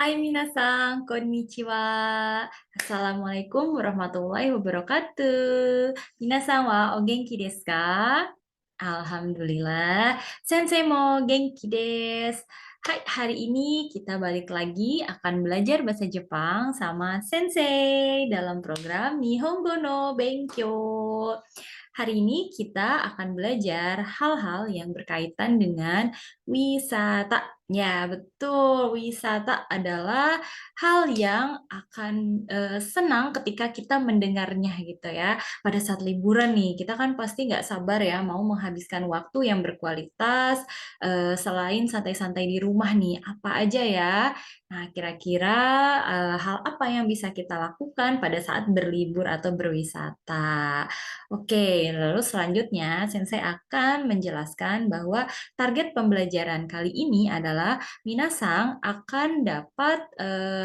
Hai minasan, konnichiwa. Assalamualaikum warahmatullahi wabarakatuh. Minasan wa o genki desu ka? Alhamdulillah, sensei mo genki desu. Hai, hari ini kita balik lagi akan belajar bahasa Jepang sama sensei dalam program Nihongo no Benkyo. Hari ini kita akan belajar hal-hal yang berkaitan dengan wisata. Ya, betul. Wisata adalah hal yang akan senang ketika kita mendengarnya gitu ya. Pada saat liburan nih, kita kan pasti nggak sabar ya mau menghabiskan waktu yang berkualitas selain santai-santai di rumah nih. Apa aja ya? Nah, kira-kira hal apa yang bisa kita lakukan pada saat berlibur atau berwisata? Oke, lalu selanjutnya Sensei akan menjelaskan bahwa target pembelajaran kali ini adalah Minasang akan dapat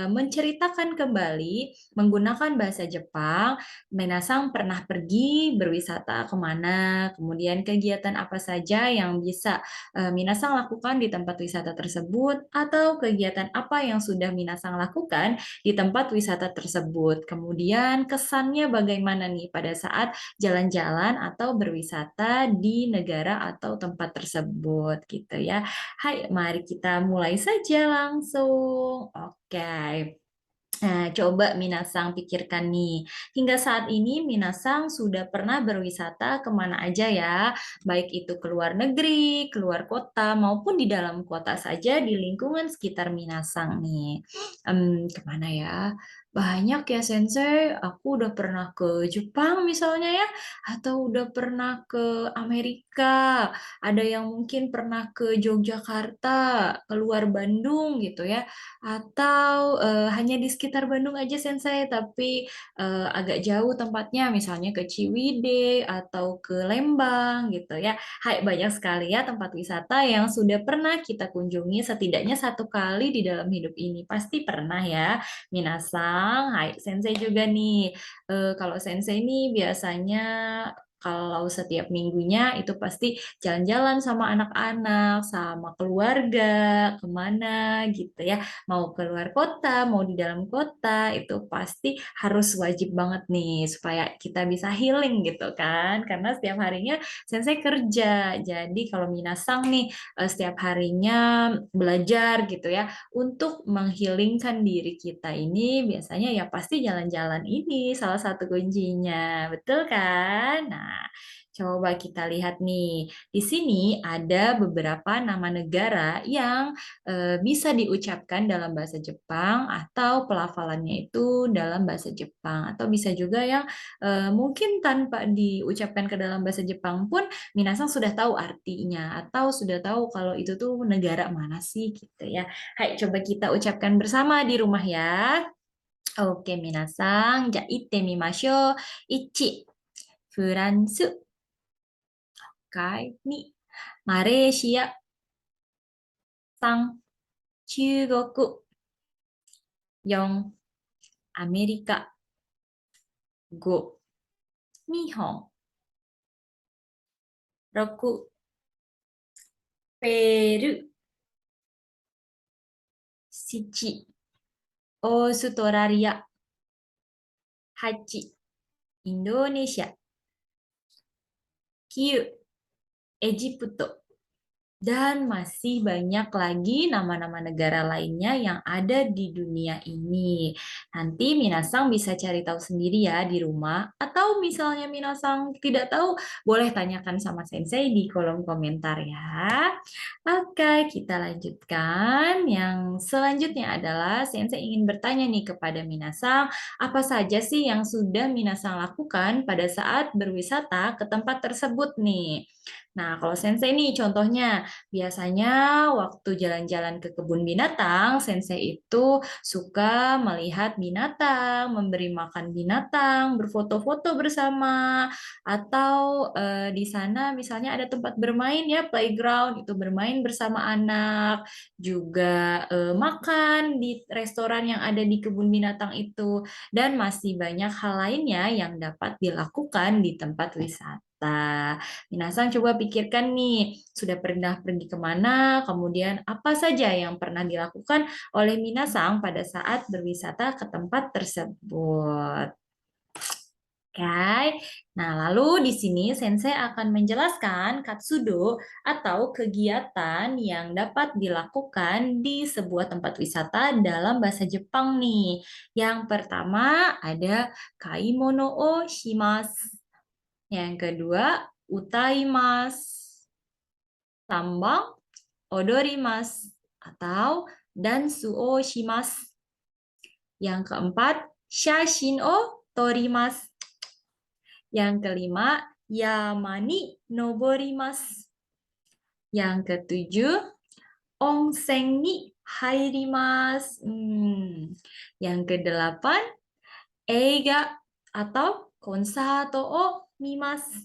menceritakan kembali menggunakan bahasa Jepang. Minasang pernah pergi berwisata kemana, kemudian kegiatan apa saja yang bisa Minasang lakukan di tempat wisata tersebut, atau kegiatan apa yang sudah Minasang lakukan di tempat wisata tersebut. Kemudian kesannya bagaimana nih pada saat jalan-jalan atau berwisata di negara atau tempat tersebut gitu ya. Hai, mari kita mulai saja langsung. Oke. Nah, coba Minasang pikirkan nih, hingga saat ini Minasang sudah pernah berwisata kemana aja ya, baik itu ke luar negeri, keluar kota, maupun di dalam kota saja di lingkungan sekitar Minasang nih. Kemana ya? Banyak ya Sensei, aku udah pernah ke Jepang misalnya ya, atau udah pernah ke Amerika, ada yang mungkin pernah ke Yogyakarta, keluar Bandung gitu ya, atau hanya di sekitar Bandung aja Sensei, tapi agak jauh tempatnya, misalnya ke Ciwidey atau ke Lembang gitu ya. Hai, banyak sekali ya tempat wisata yang sudah pernah kita kunjungi setidaknya satu kali di dalam hidup ini. Pasti pernah ya, Minasang. Hai, Sensei juga nih. Kalau Sensei ini biasanya kalau setiap minggunya itu pasti jalan-jalan sama anak-anak, sama keluarga, kemana gitu ya. Mau keluar kota, mau di dalam kota, itu pasti harus wajib banget nih supaya kita bisa healing gitu kan. Karena setiap harinya Sensei kerja. Jadi kalau Minasang nih setiap harinya belajar gitu ya untuk menghilingkan diri kita ini biasanya ya pasti jalan-jalan ini salah satu kuncinya. Betul kan? Nah, coba kita lihat nih. Di sini ada beberapa nama negara yang bisa diucapkan dalam bahasa Jepang atau pelafalannya itu dalam bahasa Jepang atau bisa juga yang mungkin tanpa diucapkan ke dalam bahasa Jepang pun Minasang sudah tahu artinya atau sudah tahu kalau itu tuh negara mana sih gitu ya. Hai, coba kita ucapkan bersama di rumah ya. Oke, Minasang, ja itte mimashou. 1、フランス、2、マレーシア、3、中国、4、アメリカ、5、日本、6、ペルー、7、オーストラリア、8、インドネシア、9、エジプト、dan masih banyak lagi nama-nama negara lainnya yang ada di dunia ini. Nanti Minasang bisa cari tahu sendiri ya di rumah, atau misalnya Minasang tidak tahu, boleh tanyakan sama Sensei di kolom komentar ya. Oke, kita lanjutkan. Yang selanjutnya adalah Sensei ingin bertanya nih kepada Minasang, apa saja sih yang sudah Minasang lakukan pada saat berwisata ke tempat tersebut nih? Nah, kalau Sensei nih contohnya, biasanya waktu jalan-jalan ke kebun binatang, Sensei itu suka melihat binatang, memberi makan binatang, berfoto-foto bersama, atau di sana misalnya ada tempat bermain ya, playground, itu bermain bersama anak, juga makan di restoran yang ada di kebun binatang itu, dan masih banyak hal lainnya yang dapat dilakukan di tempat wisata. berwisata. Minasang coba pikirkan nih, sudah pernah pergi kemana, kemudian apa saja yang pernah dilakukan oleh minasang pada saat berwisata ke tempat tersebut. Oke. Nah, lalu di sini Sensei akan menjelaskan katsudo atau kegiatan yang dapat dilakukan di sebuah tempat wisata dalam bahasa Jepang nih. Yang pertama ada kaimono o shimasu. Yang kedua, utaimasu. Tambang, odorimasu. Atau dansu o shimasu. Yang keempat, shashin o torimasu. Yang kelima, yamani noborimasu. Yang ketujuh, onsen ni hairimasu. Yang kedelapan, eiga atau konsato o mimasu.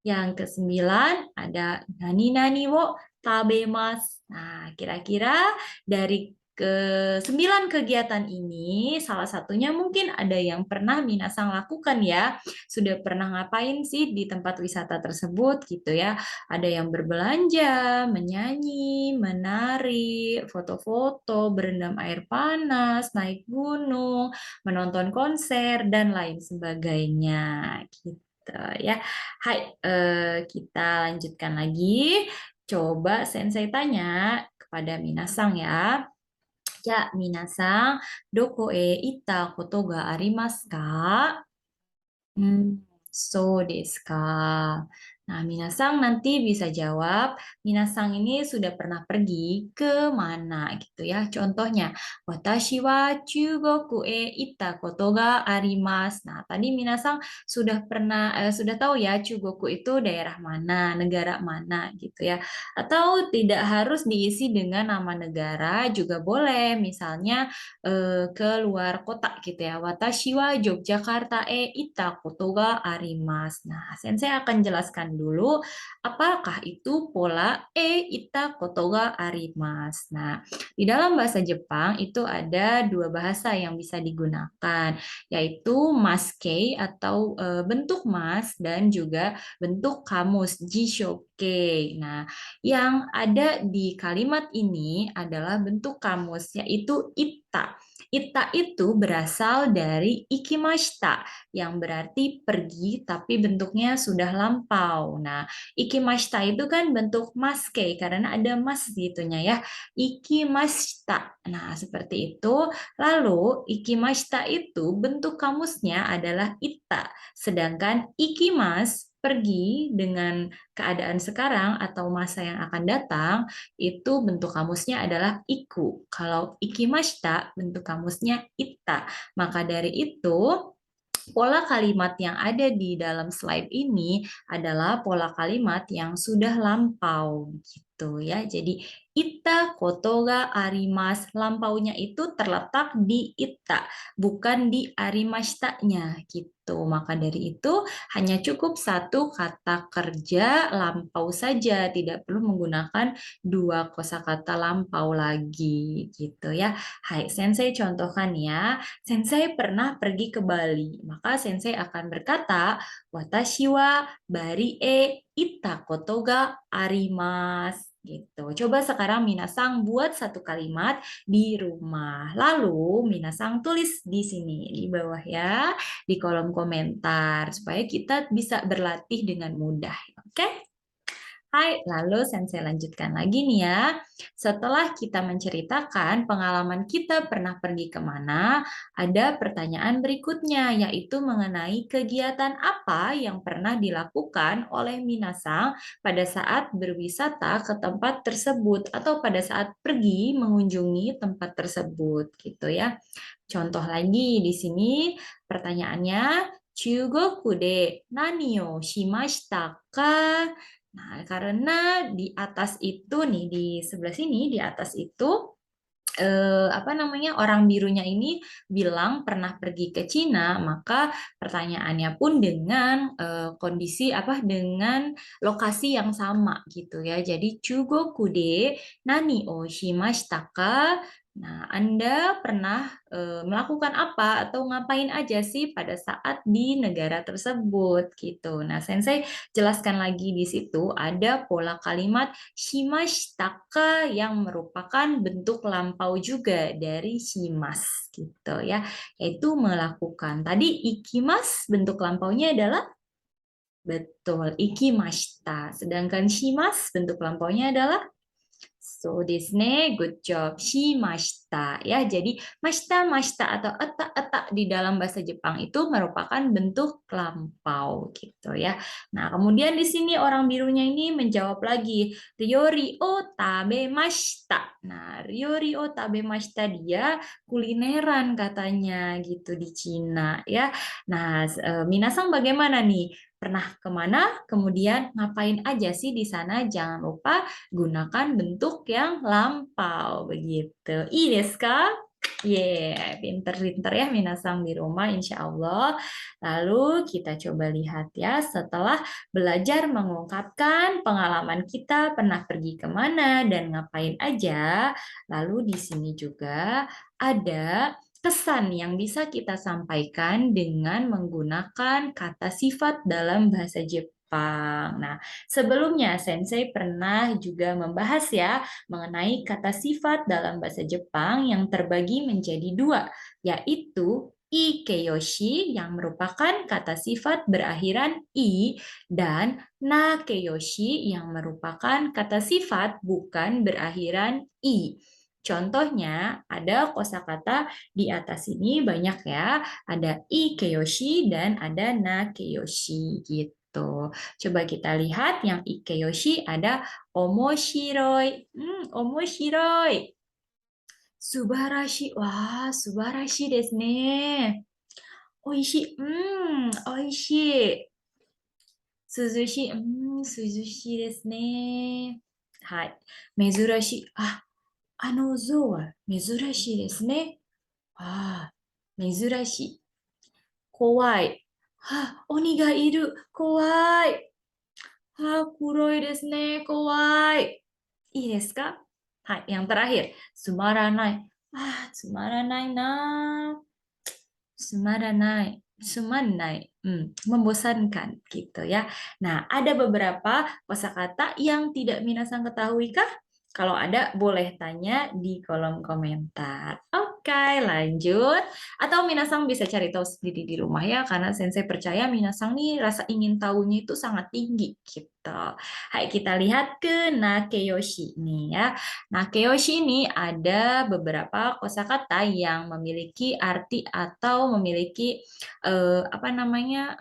Yang kesembilan, ada nani-nani wo tabemasu. Nah, kira-kira dari ke-9 kegiatan ini, salah satunya mungkin ada yang pernah Minasang lakukan ya. Sudah pernah ngapain sih di tempat wisata tersebut gitu ya. Ada yang berbelanja, menyanyi, menari, foto-foto, berendam air panas, naik gunung, menonton konser, dan lain sebagainya gitu ya. Hai, kita lanjutkan lagi. Coba Sensei tanya kepada Minasang ya. Ya, Minasang, doko e ita koto ga arimasu ka? So desu ka. Nah, Minasang nanti bisa jawab, Minasang ini sudah pernah pergi ke mana gitu ya. Contohnya, watashi wa Chugoku e ita koto ga arimasu. Nah, tadi Minasang sudah tahu ya Chugoku itu daerah mana, negara mana gitu ya. Atau tidak harus diisi dengan nama negara juga boleh. Misalnya ke luar kota gitu ya. Watashi wa Yogyakarta e ita koto ga arimasu. Nah, Sensei akan jelaskan dulu apakah itu pola ita koto ga arimasu. Nah, di dalam bahasa Jepang itu ada dua bahasa yang bisa digunakan, yaitu maskei atau bentuk mas dan juga bentuk kamus jishoke. Nah, yang ada di kalimat ini adalah bentuk kamus, yaitu ita. Ita itu berasal dari ikimashita, yang berarti pergi tapi bentuknya sudah lampau. Nah, ikimashita itu kan bentuk maske karena ada mas gitunya ya. Ikimashita. Nah, seperti itu. Lalu ikimashita itu bentuk kamusnya adalah ita. Sedangkan ikimas pergi dengan keadaan sekarang atau masa yang akan datang itu bentuk kamusnya adalah iku. Kalau ikimashita bentuk kamusnya ita. Maka dari itu pola kalimat yang ada di dalam slide ini adalah pola kalimat yang sudah lampau gitu ya. Jadi ita koto ga arimasu, lampaunya itu terletak di ita, bukan di arimashita-nya gitu. Maka dari itu hanya cukup satu kata kerja lampau saja, tidak perlu menggunakan dua kosakata lampau lagi gitu ya. Hai, Sensei contohkan ya. Sensei pernah pergi ke Bali, maka Sensei akan berkata, watashi wa bari e ita koto ga arimasu. Gitu. Coba sekarang Minasang buat satu kalimat di rumah. Lalu Minasang tulis di sini, di bawah ya, di kolom komentar, supaya kita bisa berlatih dengan mudah. Oke? Hai, lalu Sensei lanjutkan lagi nih ya. Setelah kita menceritakan pengalaman kita pernah pergi kemana, ada pertanyaan berikutnya, yaitu mengenai kegiatan apa yang pernah dilakukan oleh Minasang pada saat berwisata ke tempat tersebut atau pada saat pergi mengunjungi tempat tersebut, gitu ya. Contoh lagi di sini pertanyaannya, Chugoku de nani o shimashita ka? Nah, karena di atas itu nih, di sebelah sini, di atas itu, orang birunya ini bilang pernah pergi ke Cina, maka pertanyaannya pun dengan dengan lokasi yang sama gitu ya. Jadi Chugoku de nani o shimashita ka? Nah, Anda pernah melakukan apa atau ngapain aja sih pada saat di negara tersebut gitu. Nah, Sensei jelaskan lagi di situ ada pola kalimat shimashitaka yang merupakan bentuk lampau juga dari shimas gitu ya, yaitu melakukan. Tadi ikimas bentuk lampaunya adalah betul, ikimashita. Sedangkan shimas bentuk lampaunya adalah so desu ne, good job. Shimashita ya. Jadi mashita, mashita atau eta di dalam bahasa Jepang itu merupakan bentuk lampau gitu ya. Nah, kemudian di sini orang birunya ini menjawab lagi, ryori o tabemashita. Nah, ryori o tabemashita dia kulineran katanya gitu di Cina ya. Nah, minasang bagaimana nih? Pernah kemana? Kemudian ngapain aja sih di sana? Jangan lupa gunakan bentuk yang lampau begitu. Ii desu ka? Yeah, pinter-pinter ya minasang di rumah insya Allah. Lalu kita coba lihat ya setelah belajar mengungkapkan pengalaman kita pernah pergi kemana dan ngapain aja. Lalu di sini juga ada kesan yang bisa kita sampaikan dengan menggunakan kata sifat dalam bahasa Jepang. Nah, sebelumnya Sensei pernah juga membahas ya mengenai kata sifat dalam bahasa Jepang yang terbagi menjadi dua, yaitu ikeyoshi yang merupakan kata sifat berakhiran i dan nakeyoshi yang merupakan kata sifat bukan berakhiran i. Contohnya ada kosakata di atas ini banyak ya, ada ikeyoshi dan ada nakeyoshi gitu. Coba kita lihat yang ikeyoshi ada omoshiroi. Omoshiroi. Subarashi. Wah, subarashi desu ne. Oishii. Oishii. Suzushi. Suzushi desu ne. Hai. Mezurashi. Ah, あの像は珍しいですね。ああ、珍しい。怖い。あ、鬼がいる。怖い。あ、黒いですね。怖い。いいですか？はい、yang terakhir. つまらない。ああ、つまらないな。Sumaranai, sumanai, membosankan gitu ya. Nah, ada beberapa kosakata yang tidak minasang ketahui kah? Kalau ada, boleh tanya di kolom komentar. Oke, lanjut. Atau minasang bisa cari tahu sendiri di rumah ya, karena Sensei percaya minasang nih rasa ingin tahunya itu sangat tinggi gitu. Hai, kita lihat ke Nakeyoshi nih ya. Nakeyoshi ini ada beberapa kosakata yang memiliki arti atau memiliki apa namanya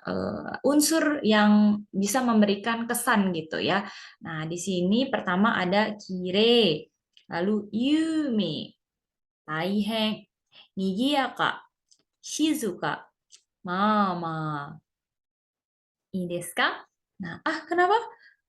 unsur yang bisa memberikan kesan gitu ya. Nah, di sini pertama ada kire, lalu yume, taihen, nigiyaka, shizuka, mama. Ii desu ka? Nah, kenapa?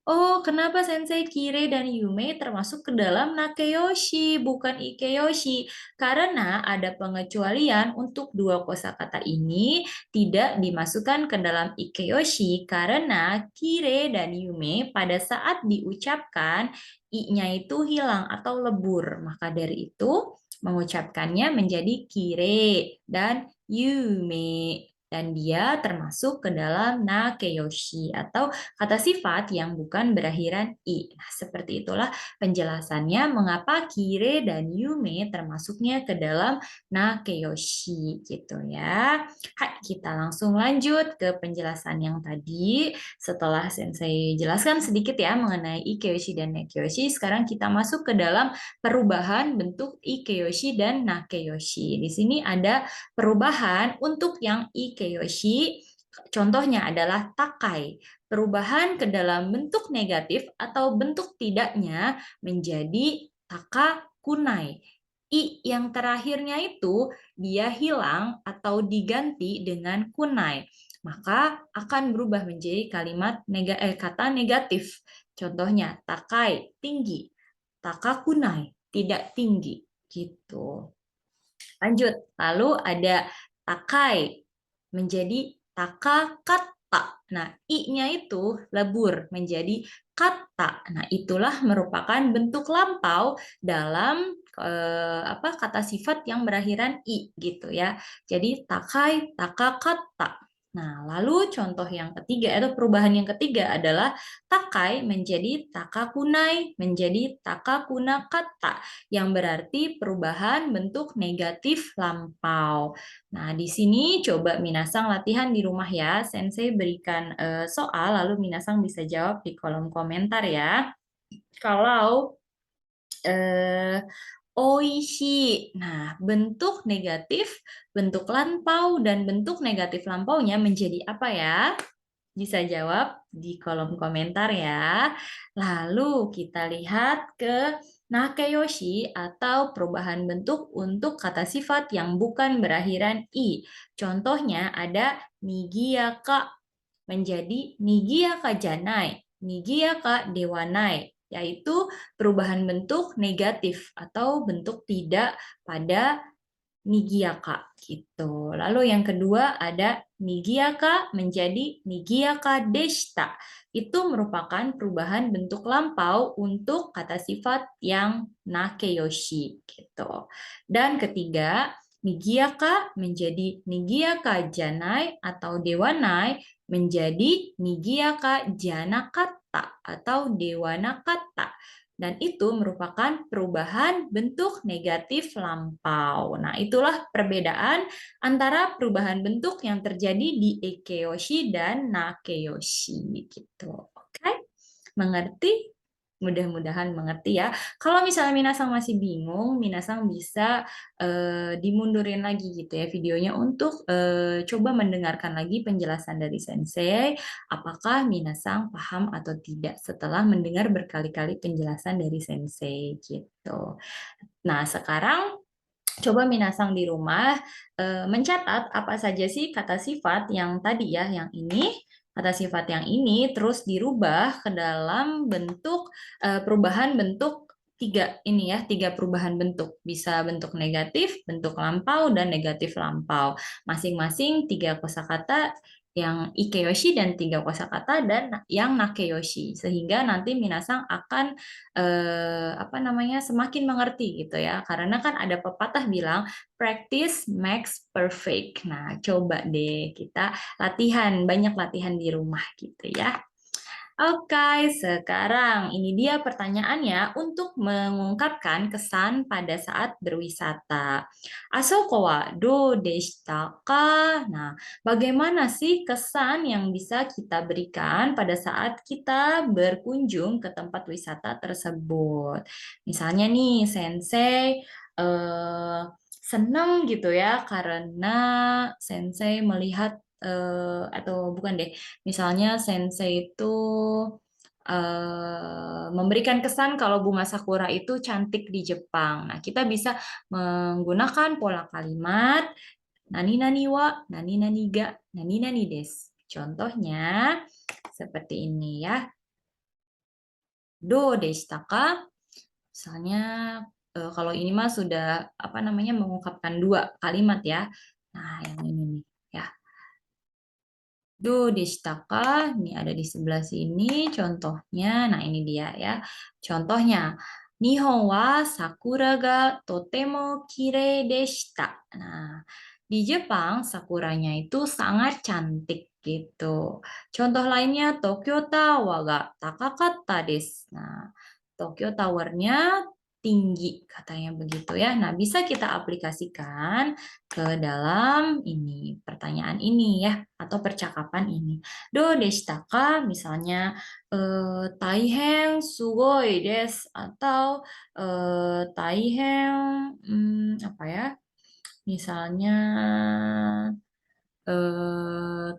Oh, kenapa Sensei Kire dan Yume termasuk ke dalam Nakeyoshi, bukan Ikeyoshi? Karena ada pengecualian untuk dua kosakata ini tidak dimasukkan ke dalam Ikeyoshi karena Kire dan Yume pada saat diucapkan I-nya itu hilang atau lebur. Maka dari itu mengucapkannya menjadi Kire dan Yume. Dan dia termasuk ke dalam nakeyoshi atau kata sifat yang bukan berakhiran i. Nah, seperti itulah penjelasannya mengapa kire dan yume termasuknya ke dalam nakeyoshi gitu ya. Hai, kita langsung lanjut ke penjelasan yang tadi. Setelah Sensei jelaskan sedikit ya mengenai ikeyoshi dan nakeyoshi, sekarang kita masuk ke dalam perubahan bentuk ikeyoshi dan nakeyoshi. Di sini ada perubahan untuk yang ikeyoshi, contohnya adalah takai. Perubahan ke dalam bentuk negatif atau bentuk tidaknya menjadi taka kunai. I yang terakhirnya itu dia hilang atau diganti dengan kunai. Maka akan berubah menjadi kata negatif. Contohnya takai, tinggi. Taka kunai, tidak tinggi. Gitu. Lanjut, lalu ada takai menjadi takakata. Nah, i-nya itu lebur menjadi kata. Nah, itulah merupakan bentuk lampau dalam kata sifat yang berakhiran i gitu ya. Jadi takai, takakata. Nah, lalu contoh yang ketiga atau perubahan yang ketiga adalah takai menjadi takakunai menjadi takakunakata yang berarti perubahan bentuk negatif lampau. Nah, di sini coba Minasang latihan di rumah ya. Sensei berikan soal lalu Minasang bisa jawab di kolom komentar ya. Kalau eh, oishi. Nah, bentuk negatif, bentuk lampau, dan bentuk negatif lampaunya menjadi apa ya? Bisa jawab di kolom komentar ya. Lalu kita lihat ke nakeyoshi atau perubahan bentuk untuk kata sifat yang bukan berakhiran i. Contohnya ada nigiyaka menjadi nigiyaka janai, nigiyaka dewanai, yaitu perubahan bentuk negatif atau bentuk tidak pada nigiyaka gitu. Lalu yang kedua ada nigiyaka menjadi nigiyaka deshita. Itu merupakan perubahan bentuk lampau untuk kata sifat yang nakeyoshi gitu. Dan ketiga, nigiyaka menjadi nigiyaka janai atau dewanai menjadi nigiyaka janakata atau dewanakata. Dan itu merupakan perubahan bentuk negatif lampau. Nah, itulah perbedaan antara perubahan bentuk yang terjadi di ekeyoshi dan nakeyoshi gitu. Oke? Mengerti? Mudah-mudahan mengerti ya. Kalau misalnya Minasang masih bingung, Minasang bisa dimundurin lagi gitu ya videonya untuk coba mendengarkan lagi penjelasan dari Sensei. Apakah Minasang paham atau tidak setelah mendengar berkali-kali penjelasan dari Sensei gitu. Nah, sekarang coba Minasang di rumah mencatat apa saja sih kata sifat yang tadi ya, yang ini, kata sifat yang ini terus dirubah ke dalam bentuk perubahan bentuk tiga ini ya, tiga perubahan bentuk. Bisa bentuk negatif, bentuk lampau, dan negatif lampau. Masing-masing tiga kosakata yang ikeyoshi dan tiga kosakata dan yang nakeyoshi. Sehingga nanti Minasang akan semakin mengerti gitu ya, karena kan ada pepatah bilang practice makes perfect. Nah, coba deh kita latihan, banyak latihan di rumah gitu ya. Oke, sekarang ini dia pertanyaannya untuk mengungkapkan kesan pada saat berwisata. Asoko wa do deshita ka? Nah, bagaimana sih kesan yang bisa kita berikan pada saat kita berkunjung ke tempat wisata tersebut? Misalnya nih, Sensei senang gitu ya karena Sensei melihat atau bukan deh, misalnya Sensei itu memberikan kesan kalau bunga sakura itu cantik di Jepang. Nah, kita bisa menggunakan pola kalimat nani nani wa, nani nani ga, nani nani desu. Contohnya seperti ini ya. Do deshita ka? Misalnya kalau ini mah sudah mengungkapkan dua kalimat ya. Nah, yang ini nih ya. Do deshita. Ini ada di sebelah sini contohnya. Nah, ini dia ya. Contohnya, Nihon wa sakura ga totemo kirei deshita. Nah, di Jepang sakuranya itu sangat cantik gitu. Contoh lainnya, Tokyo Tower ga takakatta desu. Nah, Tokyo Tower-nya tinggi katanya begitu ya. Nah, bisa kita aplikasikan ke dalam ini pertanyaan ini ya atau percakapan ini. Do deshita ka? Misalnya taihen sugoi desu atau taihen apa ya? Misalnya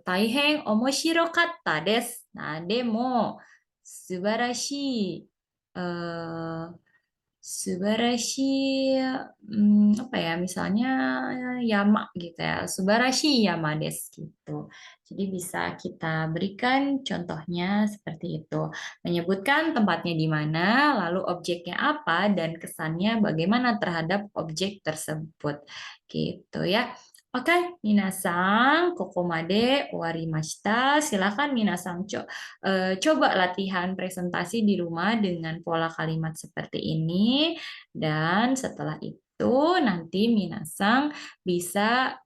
taihen omoshirokatta desu. Nah, demo subarashi subarashi apa ya, misalnya yama gitu ya, subarashi yama desu gitu. Jadi bisa kita berikan contohnya seperti itu, menyebutkan tempatnya di mana, lalu objeknya apa dan kesannya bagaimana terhadap objek tersebut gitu ya. Oke, minasan, kokomade, owarimashita. Silakan minasan coba latihan presentasi di rumah dengan pola kalimat seperti ini. Dan setelah itu nanti minasan bisa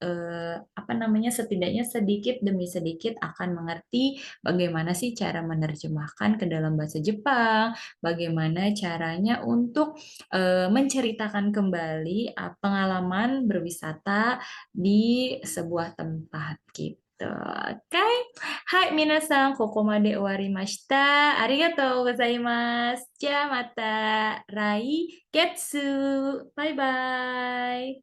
apa namanya setidaknya sedikit demi sedikit akan mengerti bagaimana sih cara menerjemahkan ke dalam bahasa Jepang, bagaimana caranya untuk menceritakan kembali pengalaman berwisata di sebuah tempat gitu. Oke. Hai, minasan, kokomade owarimashita. Arigatou gozaimasu. Ja, mata rai getsu. Bye bye.